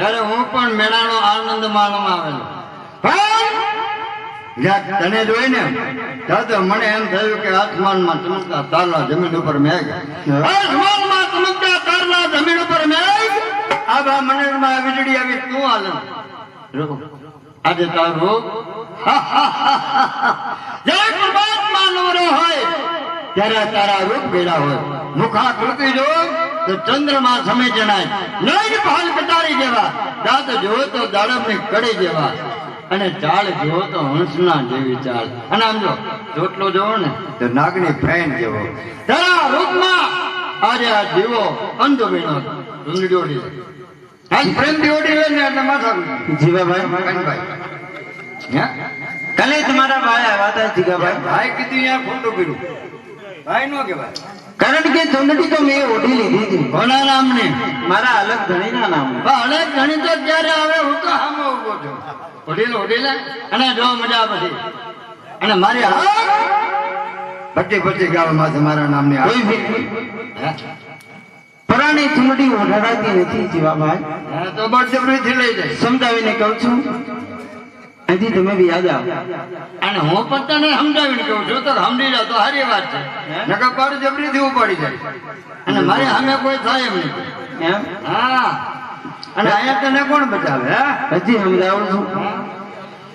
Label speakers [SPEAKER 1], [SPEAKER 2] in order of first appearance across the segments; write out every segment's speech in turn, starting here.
[SPEAKER 1] ત્યારે હું પણ મેળાનો આનંદ માણવા આવેલો. તને જોઈ ને તો મને એમ થયું કે આસમાનમાં ચમકતા તારલા જમીન ઉપર મેઘ, આસમાનમાં ચમકતા તારલા જમીન ઉપર મેઘ, આભા મંડળમાં વીજળી આવી તું આલમ. આજે તારું જય પરમાત્મા નવરો હોય ત્યારે તારા રૂપ બેડા હોય. મુખા કૃતિ જો તો ચંદ્રમાં સમય જણાય, નયન પહાલ કટારી જેવા, દાંત જો તો દાડમની કડી જેવા, અને ચાળ જો તો હંસના જેવી ચાળ, અને આમ જો ચોટલો જોવો ને તો નાગની ફેન જેવો. તારા રૂપમાં આજે આ જીવો અંધ વીણો ડુંગળી ઓડી આજ પ્રેમથી ઓડી લે ને એટલે માથા જીવાભાઈ
[SPEAKER 2] કલે તમારા ભાઈ આવ્યા હતા જીગાભાઈ.
[SPEAKER 1] ભાઈ કીધું અહીંયા ખોટું કર્યું, ભાઈ નો કહેવાય.
[SPEAKER 2] કારણ કે ચુંદડી તો મેં ઓઢી લીધી હતી.
[SPEAKER 1] કોના નામની?
[SPEAKER 2] મારા અલગ ધણીના નામ.
[SPEAKER 1] અલગ ધણી તો ક્યારે આવે? હું તો સામે ઉભો છું. ઓઢી લે અને જો મજા પછી. અને મારી પટ્ટી ગાવા માં મારા નામની
[SPEAKER 2] કોઈ પરાણી ચુંદડી ઓઢાડાતી નથી જીવાભાઈ.
[SPEAKER 1] તો બળજબરીથી લઈ જાય.
[SPEAKER 2] સમજાવીને કહું છું, અહીંથી તમે બી યાદ આવો.
[SPEAKER 1] અને હું પણ તને સમજાવીને કહું છું તો સમજી જાવ તો સારી વાત છે. નકર બળજબરીથી ઉપાડી જાય અને મારી સામે કોઈ થાય એમ નહીં. હા, અને અહીંયા તને કોણ બચાવે?
[SPEAKER 2] હજી સમજાવું છું.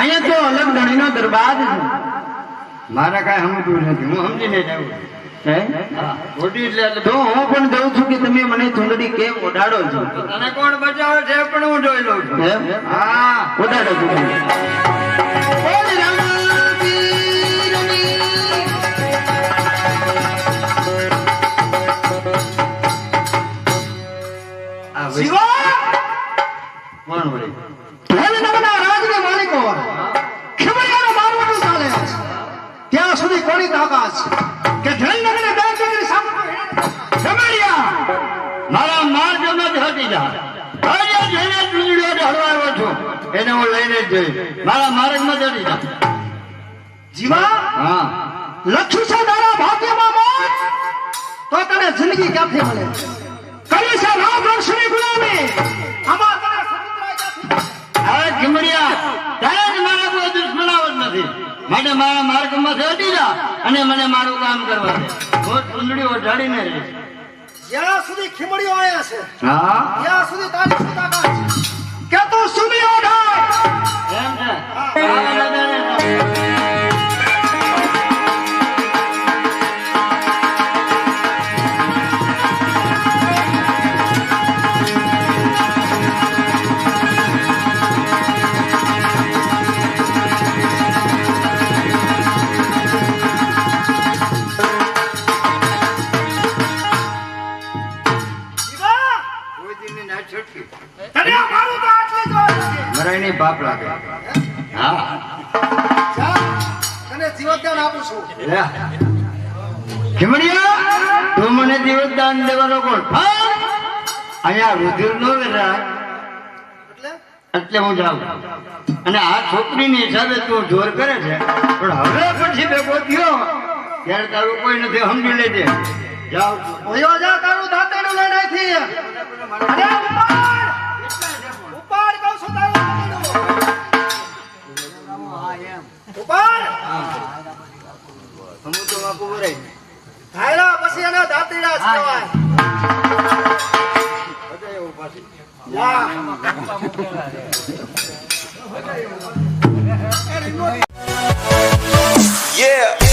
[SPEAKER 2] અહીંયા તો અલગ ધણીનો દરબાર છે.
[SPEAKER 1] મારે કઈ સમજવું નથી, હું સમજીને જાઉં.
[SPEAKER 2] તો હું પણ દઉં છું કે તમે મને ચુંદડી કેમ ઓઢાડો છો.
[SPEAKER 1] તને કોણ બચાવે છે પણ હું જોઈ લઉં છું. હા,
[SPEAKER 2] ઓઢાડો છો.
[SPEAKER 1] કોણ વળી?
[SPEAKER 3] ત્યાં સુધી કોની તાકાત કે જયનગરને બે દીકરી સામે
[SPEAKER 1] મારા માર જમે જ હતી જા. આજે જેને ચૂંદડીઓ ઢળવા આવ્યો છું એને હું લઈને જ જઈશ. મારા માર્ગમાં ચડી જા.
[SPEAKER 3] જીવા
[SPEAKER 1] હા,
[SPEAKER 3] લખ્યું છે તારા ભાગ્યમાં મોત, તો તને જિંદગી ક્યાંથી મળે? કરી છે રામ રક્ષણી ગુલામી, આમાં તને સ્વતંત્રતા ક્યાંથી?
[SPEAKER 1] હવે ખીમડિયા તારે જ મારા કોઈ દુશ્મનાવ જ નથી. માટે મારા માર્ગમાં ચડી જા અને મને મારું કામ કરવા દે. હું ચૂંદડીઓ ઢાળીને રહીશ.
[SPEAKER 3] જ્યાં સુધી ખીમડીઓ આયા છે
[SPEAKER 1] હા,
[SPEAKER 3] ત્યાં સુધી તારી શું તાકાત છે કે તું સુધી ઓઢાય?
[SPEAKER 1] એમ છે.
[SPEAKER 3] તને મારું તો આટલી જ વાત છે.
[SPEAKER 1] મરાઈ બાપ લાગે. હા,
[SPEAKER 3] જા, તને જીવતદાન આપું છું.
[SPEAKER 1] ખીમડિયા તું મને જીવતદાન દેવાનો કોણ? અહીંયા રુધિર નો વેરાય એટલે હું જાઉં. અને આ છોકરીની હિસાબે તું જોર કરે છે, પણ હવે પછી ભેગો થયો ત્યારે તારું કોઈ નથી, સમજી લેજે. જાઉં છું.
[SPEAKER 3] ઓયો જા, તારું દાંતેડું લઈને આઈથી. અરે ઉપાડ ઉપાડ કહું છું, તારું દાંતેડું ઉપાડ.
[SPEAKER 1] હું તો વાપુ વરાય
[SPEAKER 3] ધાયલા પછી એને દાંતેડા જ કહેવાય. જા.
[SPEAKER 4] Yeah.